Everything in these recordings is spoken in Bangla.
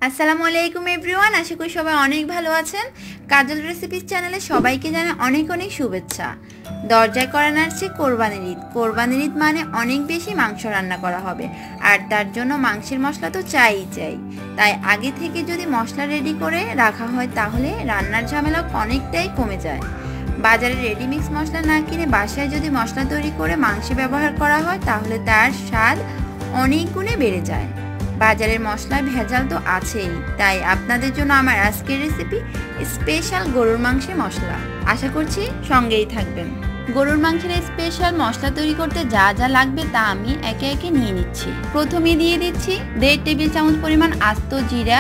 আসসালামু আলাইকুম এভরিওয়ান, আশা করি সবাই অনেক ভালো আছেন। কাজল রেসিপিস চ্যানেলে সবাইকে জানাই অনেক অনেক শুভেচ্ছা। দরজায় করা নাড়ছে কোরবানির ঈদ। কোরবানির ঈদ মানে অনেক বেশি মাংস রান্না করা হবে, আর তার জন্য মাংসের মশলা তো চাই। তাই আগে থেকে যদি মশলা রেডি করে রাখা হয় তাহলে রান্নার ঝামেলা অনেকটাই কমে যায়। বাজারে রেডিমিক্স মশলা না কিনে বাসায় যদি মশলা তৈরি করে মাংসে ব্যবহার করা হয় তাহলে তার স্বাদ অনেক গুণে বেড়ে যায়। বাজারের মশলায় ভেজাল তো আছেই, তাই আপনাদের জন্য আমার আজকের রেসিপি স্পেশাল গরুর মাংসের মশলা। আশা করছি সঙ্গেই থাকবেন। গরুর মাংসের স্পেশাল মশলা তৈরি করতে যা যা লাগবে তা আমি একে একে নিয়ে নিচ্ছি। প্রথমে দিয়ে দিচ্ছি 1.5 টেবিল চামচ পরিমাণ আস্ত জিরা,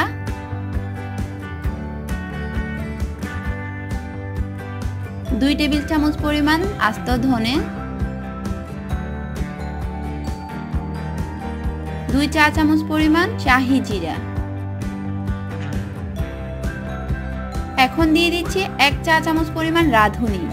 2 টেবিল চামচ পরিমাণ আস্ত ধনে, 2 চা চামচ পরিমাণ শাহি জিরা। এখন দিয়ে দিচ্ছি 1 চা চামচ পরিমাণ রাঁধুনি।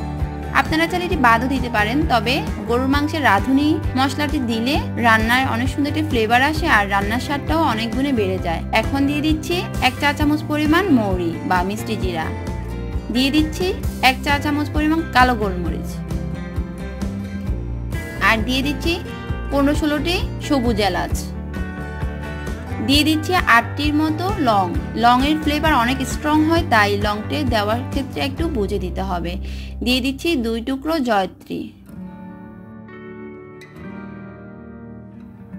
আপনারা চাইলে এটি বাদও দিতে পারেন, তবে গরুর মাংসের রাঁধুনি মশলাটি দিলে রান্নায় অনেক সুন্দর একটি ফ্লেভার আসে আর রান্নার স্বাদটাও অনেক গুণে বেড়ে যায়। এখন দিয়ে দিচ্ছি 1 চা চামচ পরিমাণ মৌরি বা মিষ্টি জিরা, দিয়ে দিচ্ছি 1 চা চামচ পরিমাণ কালো গোলমরিচ, আর দিয়ে দিচ্ছি 15-16টি সবুজ এলাচ, দিয়ে দিচ্ছি 8টির মতো লং। লংয়ের ফ্লেভার অনেক স্ট্রং হয়, তাই লংটে দেওয়ার ক্ষেত্রে একটু বুঝে দিতে হবে। দিয়ে দিচ্ছি 2 টুকরো জয়ত্রী,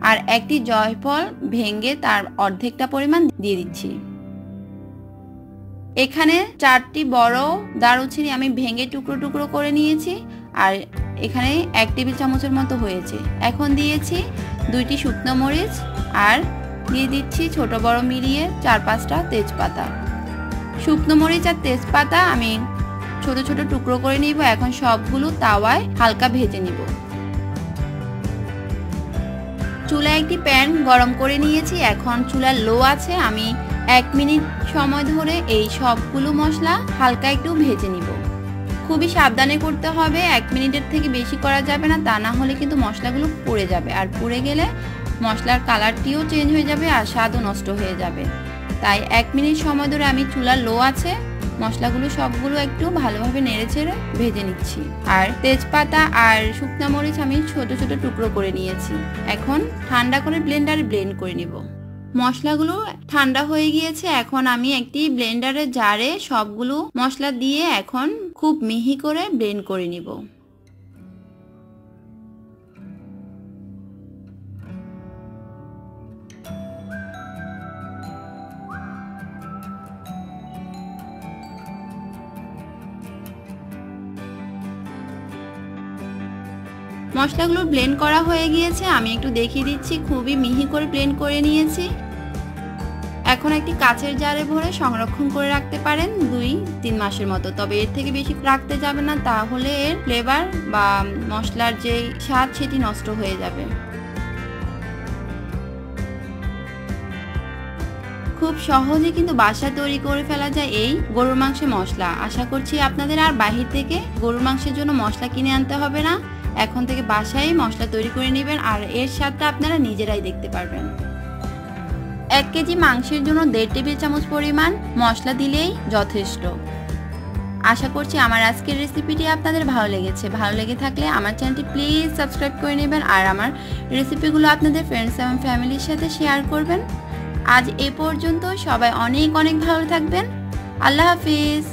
আর একটি জয়ফল ভেঙে তার অর্ধেকটা পরিমাণ দিয়ে দিচ্ছি। এখানে 4টি বড় দারুচিনি আমি ভেঙে টুকরো টুকরো করে নিয়েছি, আর এখানে 1 টেবিল চামচের মতো হয়েছে। এখন দিয়েছি 2টি শুকনো মরিচ, আর দিয়ে দিচ্ছি ছোট বড় মিলিয়ে 4-5টা তেজপাতা। শুকনো মরিচ আর তেজপাতা আমি ছোট ছোট টুকরো করে নিব। এখন সবগুলো তাওয়ায় হালকা ভেজে নিব। চুলায় একটি প্যান গরম করে নিয়েছি। এখন চুলা লো আছে। আমি 1 মিনিট সময় ধরে এই সবগুলো মশলা হালকা একটু ভেজে নিব। খুবই সাবধানে করতে হবে, 1 মিনিটের থেকে বেশি করা যাবে না, তা না হলে কিন্তু মশলাগুলো পুড়ে যাবে, আর পুড়ে গেলে মশলার কালারটিও চেঞ্জ হয়ে যাবে আর স্বাদও নষ্ট হয়ে যাবে। তাই 1 মিনিট সময় ধরে আমি চুলা লো আছে মশলাগুলো সবগুলো একটু ভালোভাবে নেড়েচেড়ে ভেজে নিচ্ছি। আর তেজপাতা আর শুকনো মরিচ আমি ছোট ছোট টুকরো করে নিয়েছি। এখন ঠান্ডা করে ব্লেন্ডারে ব্লেন্ড করে নিব। মশলাগুলো ঠান্ডা হয়ে গিয়েছে। এখন আমি একটি ব্লেন্ডারের জারে সবগুলো মশলা দিয়ে এখন খুব মিহি করে ব্লেন্ড করে নিব। মশলাগুলো ব্লেন্ড করা হয়ে গিয়েছে, আমি একটু দেখিয়ে দিচ্ছি। খুবই মিহি করে ব্লেন্ড করে নিয়েছি। এখন একটি কাচের জারে ভরে সংরক্ষণ করে রাখতে পারেন 2-3 মাসের মতো, তবে এর থেকে বেশি রাখতে যাবে না, তাহলে এর ফ্লেভার বা মশলার যে স্বাদ সেটি নষ্ট হয়ে যাবে। খুব সহজে কিন্তু বাসায় তৈরি করে ফেলা যায় এই গরুর মাংসের মশলা। আশা করছি আপনাদের আর বাহির থেকে গরুর মাংসের জন্য মশলা কিনে আনতে হবে না। এখন থেকে বাসায় মশলা তৈরি করে নেবেন, আর এর স্বাদটা আপনারা নিজেরাই দেখতে পারবেন। 1 কেজি মাংসের জন্য 1.5 টেবিল চামচ পরিমাণ মশলা দিলেই যথেষ্ট। আশা করছি আমার আজকের রেসিপিটি আপনাদের ভালো লেগেছে। ভালো লেগে থাকলে আমার চ্যানেলটি প্লিজ সাবস্ক্রাইব করে নেবেন, আর আমার রেসিপিগুলো আপনাদের ফ্রেন্ডস এবং ফ্যামিলির সাথে শেয়ার করবেন। আজ এ পর্যন্ত। সবাই অনেক অনেক ভালো থাকবেন। আল্লাহ হাফিজ।